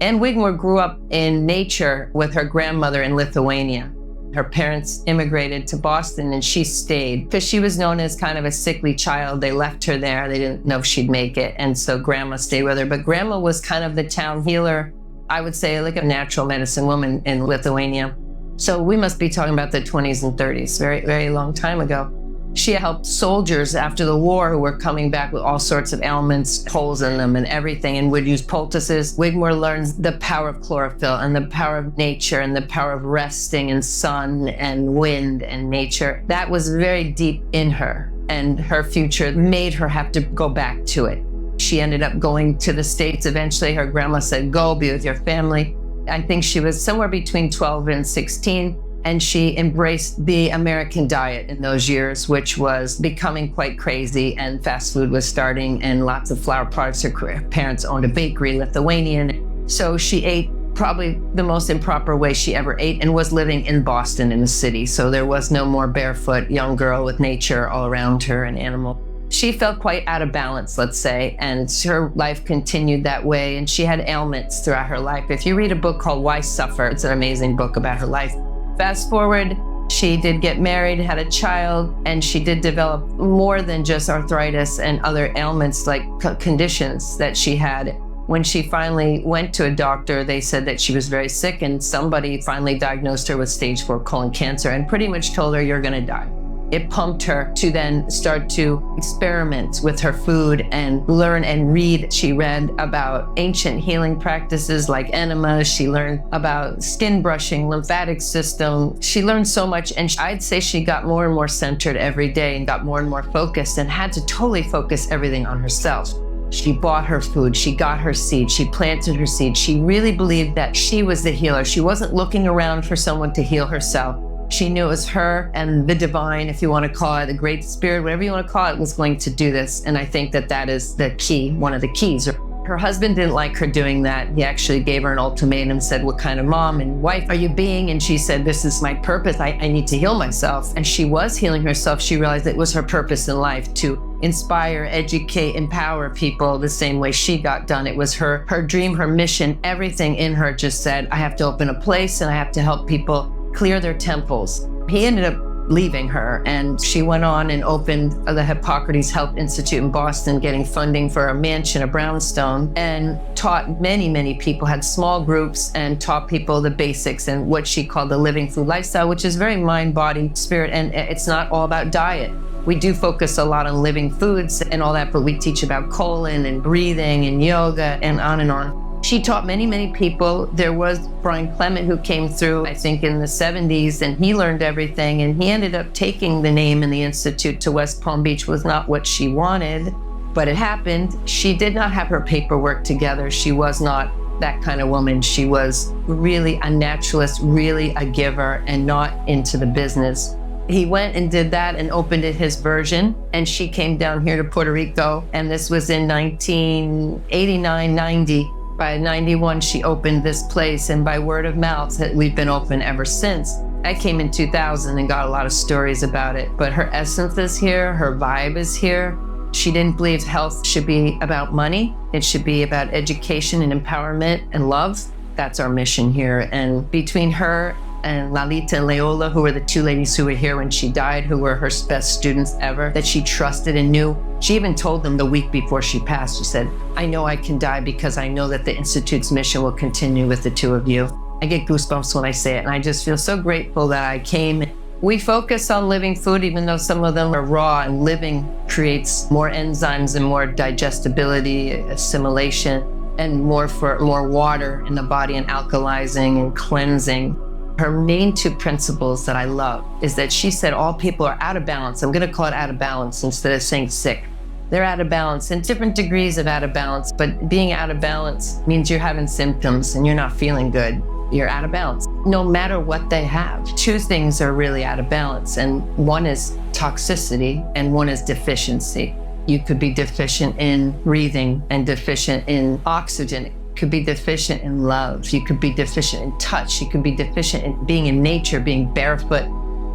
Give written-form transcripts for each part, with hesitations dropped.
Ann Wigmore grew up in nature with her grandmother in Lithuania. Her parents immigrated to Boston and she stayed because she was known as kind of a sickly child. They left her there. They didn't know if she'd make it. And so grandma stayed with her. But grandma was kind of the town healer, I would say, like a natural medicine woman in Lithuania. So we must be talking about the 20s and 30s, very, very long time ago. She helped soldiers after the war who were coming back with all sorts of ailments, holes in them and everything, and would use poultices. Wigmore learns the power of chlorophyll and the power of nature and the power of resting in sun and wind and nature. That was very deep in her, and her future made her have to go back to it. She ended up going to the States eventually. Her grandma said, go be with your family. I think she was somewhere between 12 and 16. And she embraced the American diet in those years, which was becoming quite crazy, and fast food was starting and lots of flour products. Her parents owned a bakery, Lithuanian. So she ate probably the most improper way she ever ate and was living in Boston in the city. So there was no more barefoot young girl with nature all around her and animal. She felt quite out of balance, let's say, and her life continued that way. And she had ailments throughout her life. If you read a book called Why Suffer, it's an amazing book about her life. Fast forward, she did get married, had a child, and she did develop more than just arthritis and other ailments like conditions that she had. When she finally went to a doctor, they said that she was very sick, and somebody finally diagnosed her with stage 4 colon cancer and pretty much told her, you're gonna die. It pumped her to then start to experiment with her food and learn and read. She read about ancient healing practices like enemas. She learned about skin brushing, lymphatic system. She learned so much, and I'd say she got more and more centered every day and got more and more focused and had to totally focus everything on herself. She bought her food, she got her seed, she planted her seed. She really believed that she was the healer. She wasn't looking around for someone to heal herself. She knew it was her and the divine, if you want to call it, the great spirit, whatever you want to call it, was going to do this. And I think that that is the key, one of the keys. Her husband didn't like her doing that. He actually gave her an ultimatum, said, what kind of mom and wife are you being? And she said, this is my purpose. I need to heal myself. And she was healing herself. She realized it was her purpose in life to inspire, educate, empower people the same way she got done. It was her dream, her mission. Everything in her just said, I have to open a place and I have to help people clear their temples. He ended up leaving her, and she went on and opened the Hippocrates Health Institute in Boston, getting funding for a mansion, a brownstone, and taught many, many people, had small groups, and taught people the basics and what she called the living food lifestyle, which is very mind, body, spirit, and it's not all about diet. We do focus a lot on living foods and all that, but we teach about colon and breathing and yoga and on and on. She taught many, many people. There was Brian Clement who came through, I think in the 70s, and he learned everything, and he ended up taking the name in the Institute to West Palm Beach. Was not what she wanted, but it happened. She did not have her paperwork together. She was not that kind of woman. She was really a naturalist, really a giver, and not into the business. He went and did that and opened it his version, and she came down here to Puerto Rico, and this was in 1989, 90. By 91, she opened this place, and by word of mouth, we've been open ever since. I came in 2000 and got a lot of stories about it, but her essence is here, her vibe is here. She didn't believe health should be about money. It should be about education and empowerment and love. That's our mission here. And between her and Lalita and Leola, who were the two ladies who were here when she died, who were her best students ever, that she trusted and knew. She even told them the week before she passed, she said, I know I can die because I know that the Institute's mission will continue with the two of you. I get goosebumps when I say it, and I just feel so grateful that I came. We focus on living food, even though some of them are raw, and living creates more enzymes and more digestibility, assimilation, and more water in the body and alkalizing and cleansing. Her main two principles that I love is that she said all people are out of balance. I'm going to call it out of balance instead of saying sick. They're out of balance in different degrees of out of balance, but being out of balance means you're having symptoms and you're not feeling good. You're out of balance, no matter what they have. Two things are really out of balance, and one is toxicity and one is deficiency. You could be deficient in breathing and deficient in oxygen. Could be deficient in love. You could be deficient in touch. You could be deficient in being in nature, being barefoot.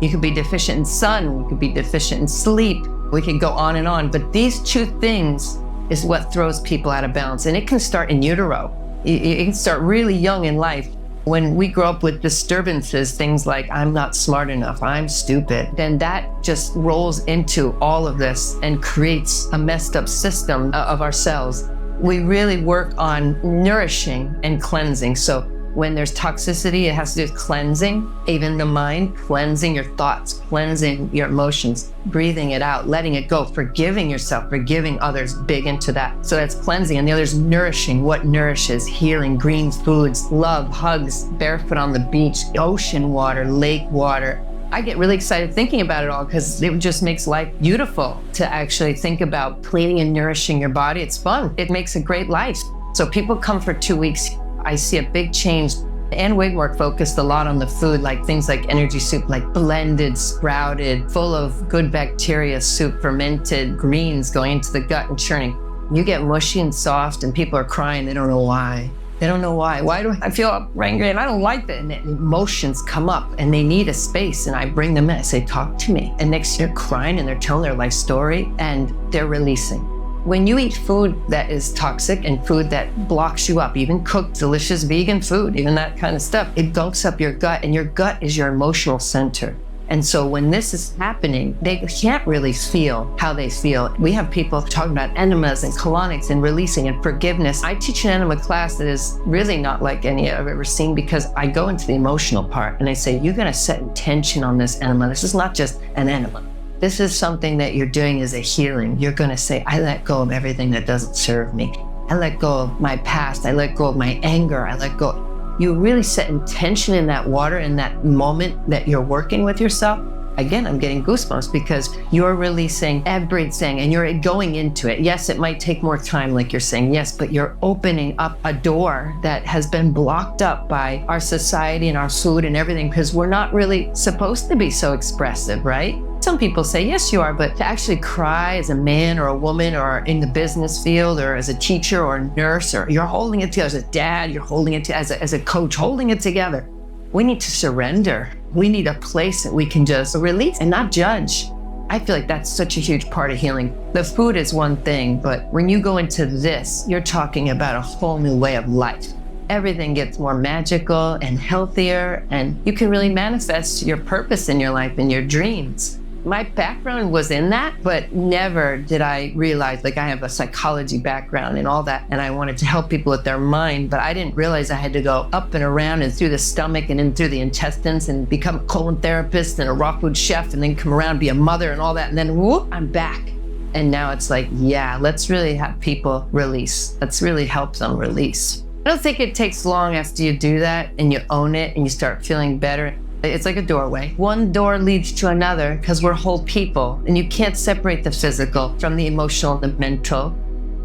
You could be deficient in sun. You could be deficient in sleep. We could go on, but these two things is what throws people out of balance. And it can start in utero. You can start really young in life. When we grow up with disturbances, things like I'm not smart enough, I'm stupid, then that just rolls into all of this and creates a messed up system of ourselves. We really work on nourishing and cleansing. So when there's toxicity, it has to do with cleansing, even the mind, cleansing your thoughts, cleansing your emotions, breathing it out, letting it go, forgiving yourself, forgiving others, big into that. So that's cleansing. And the other is nourishing. What nourishes? Healing, green foods, love, hugs, barefoot on the beach, ocean water, lake water. I get really excited thinking about it all because it just makes life beautiful to actually think about cleaning and nourishing your body. It's fun. It makes a great life. So people come for 2 weeks. I see a big change. Ann Wigmore focused a lot on the food, like things like energy soup, like blended, sprouted, full of good bacteria soup, fermented greens going into the gut and churning. You get mushy and soft and people are crying. They don't know why. They don't know why. Why do I feel angry and I don't like that? And emotions come up and they need a space and I bring them in. I say, talk to me. And next they're crying and they're telling their life story and they're releasing. When you eat food that is toxic and food that blocks you up, even cooked, delicious vegan food, even that kind of stuff, it gunks up your gut, and your gut is your emotional center. And so when this is happening, they can't really feel how they feel. We have people talking about enemas and colonics and releasing and forgiveness. I teach an enema class that is really not like any I've ever seen because I go into the emotional part and I say, you're gonna set intention on this enema. This is not just an enema. This is something that you're doing as a healing. You're gonna say, I let go of everything that doesn't serve me. I let go of my past. I let go of my anger. I let go. You really set intention in that water in that moment that you're working with yourself. Again, I'm getting goosebumps because you're releasing everything and you're going into it. Yes, it might take more time, like you're saying, yes, but you're opening up a door that has been blocked up by our society and our food and everything because we're not really supposed to be so expressive, right? Some people say, yes, you are, but to actually cry as a man or a woman or in the business field or as a teacher or a nurse, or you're holding it together as a dad, you're holding it as a coach, holding it together. We need to surrender. We need a place that we can just release and not judge. I feel like that's such a huge part of healing. The food is one thing, but when you go into this, you're talking about a whole new way of life. Everything gets more magical and healthier, and you can really manifest your purpose in your life and your dreams. My background was in that, but never did I realize, like I have a psychology background and all that, and I wanted to help people with their mind, but I didn't realize I had to go up and around and through the stomach and in through the intestines and become a colon therapist and a raw food chef and then come around, be a mother and all that, and then whoop, I'm back. And now it's like, yeah, let's really have people release. Let's really help them release. I don't think it takes long after you do that and you own it and you start feeling better. It's like a doorway. One door leads to another because we're whole people and you can't separate the physical from the emotional and the mental.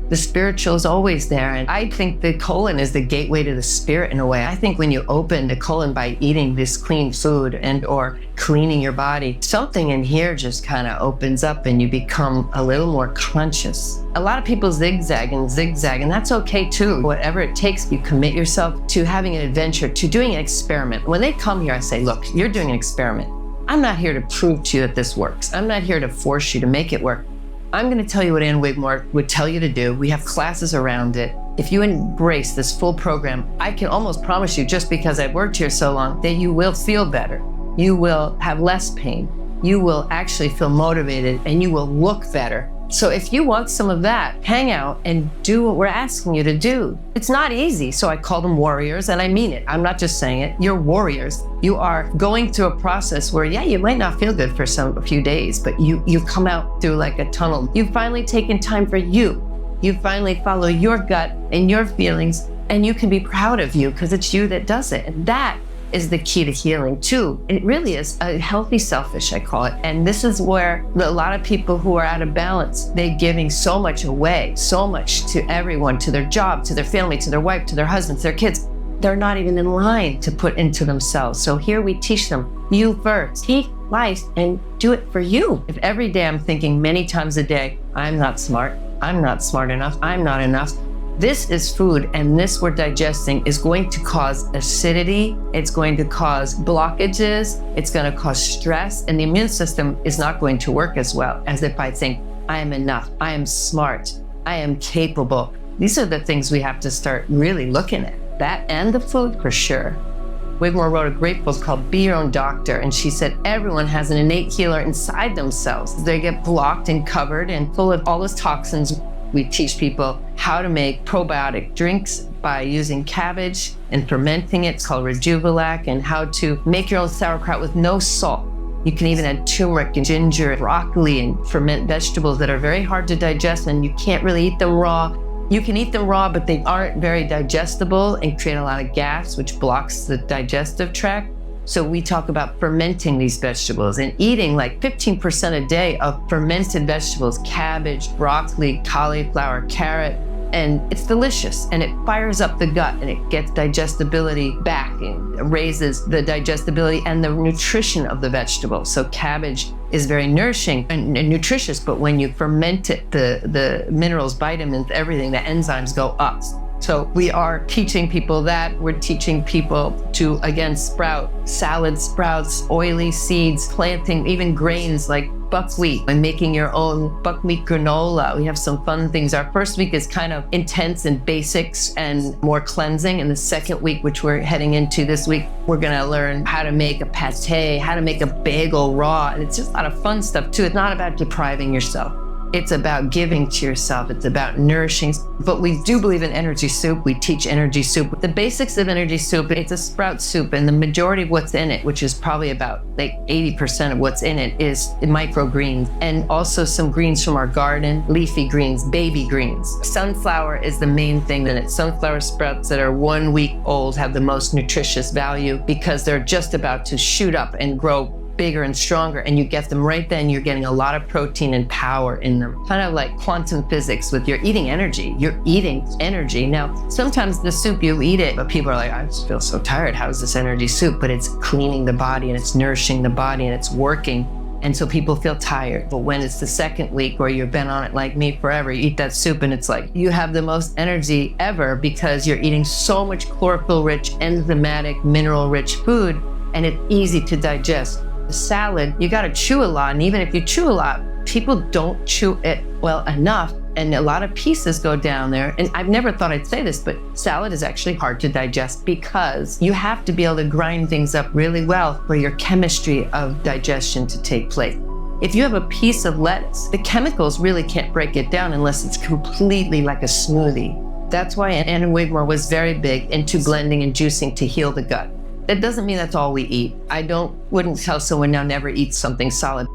The spiritual is always there. And I think the colon is the gateway to the spirit in a way. I think when you open the colon by eating this clean food and or cleaning your body, something in here just kind of opens up and you become a little more conscious. A lot of people zigzag, and that's okay too. Whatever it takes, you commit yourself to having an adventure, to doing an experiment. When they come here, I say, look, you're doing an experiment. I'm not here to prove to you that this works. I'm not here to force you to make it work. I'm going to tell you what Ann Wigmore would tell you to do. We have classes around it. If you embrace this full program, I can almost promise you, just because I've worked here so long, that you will feel better. You will have less pain. You will actually feel motivated and you will look better. So if you want some of that, hang out and do what we're asking you to do. It's not easy, so I call them warriors, and I mean it. I'm not just saying it. You're warriors. You are going through a process where, yeah, you might not feel good for a few days, but you come out through like a tunnel. You've finally taken time for you. You finally follow your gut and your feelings, and you can be proud of you because it's you that does it. And that is the key to healing too. It really is a healthy selfish, I call it. And this is where a lot of people who are out of balance, they're giving so much away, so much to everyone, to their job, to their family, to their wife, to their husband, to their kids. They're not even in line to put into themselves. So here we teach them, you first, take life and do it for you. If every day I'm thinking many times a day, I'm not smart enough, I'm not enough. This is food, and this we're digesting is going to cause acidity, it's going to cause blockages, it's going to cause stress, and the immune system is not going to work as well as if I think, I am enough, I am smart, I am capable. These are the things we have to start really looking at. That and the food for sure. Wigmore wrote a great book called Be Your Own Doctor, and she said everyone has an innate healer inside themselves. They get blocked and covered and full of all those toxins. We teach people how to make probiotic drinks by using cabbage and fermenting it. It's called Rejuvelac, and how to make your own sauerkraut with no salt. You can even add turmeric and ginger, broccoli, and ferment vegetables that are very hard to digest, and you can't really eat them raw. You can eat them raw, but they aren't very digestible and create a lot of gas, which blocks the digestive tract. So we talk about fermenting these vegetables and eating like 15% a day of fermented vegetables, cabbage, broccoli, cauliflower, carrot, and it's delicious, and it fires up the gut, and it gets digestibility back and raises the digestibility and the nutrition of the vegetable. So cabbage is very nourishing and nutritious, but when you ferment it, the minerals, vitamins, everything, the enzymes go up. So we are teaching people that. We're teaching people to, again, sprout salad sprouts, oily seeds, planting even grains like buckwheat, and making your own buckwheat granola. We have some fun things. Our first week is kind of intense and basics and more cleansing. And the second week, which we're heading into this week, we're gonna learn how to make a pate, how to make a bagel raw. And it's just a lot of fun stuff too. It's not about depriving yourself. It's about giving to yourself. It's about nourishing. But we do believe in energy soup. We teach energy soup. The basics of energy soup, it's a sprout soup, and the majority of what's in it, which is probably about like 80% of what's in it, is microgreens, and also some greens from our garden, leafy greens, baby greens. Sunflower is the main thing in it. Sunflower sprouts that are 1 week old have the most nutritious value because they're just about to shoot up and grow bigger and stronger, and you get them right then. You're getting a lot of protein and power in them. Kind of like quantum physics with you're eating energy. You're eating energy. Now, sometimes the soup, you eat it, but people are like, I just feel so tired. How is this energy soup? But it's cleaning the body, and it's nourishing the body, and it's working. And so people feel tired. But when it's the second week where you've been on it like me forever, you eat that soup and it's like you have the most energy ever because you're eating so much chlorophyll-rich, enzymatic, mineral-rich food, and it's easy to digest. The salad, you gotta chew a lot, and even if you chew a lot, people don't chew it well enough, and a lot of pieces go down there. And I've never thought I'd say this, but salad is actually hard to digest because you have to be able to grind things up really well for your chemistry of digestion to take place. If you have a piece of lettuce, the chemicals really can't break it down unless it's completely like a smoothie. That's why Ann Wigmore was very big into blending and juicing to heal the gut. That doesn't mean that's all we eat. Wouldn't tell someone now never eat something solid.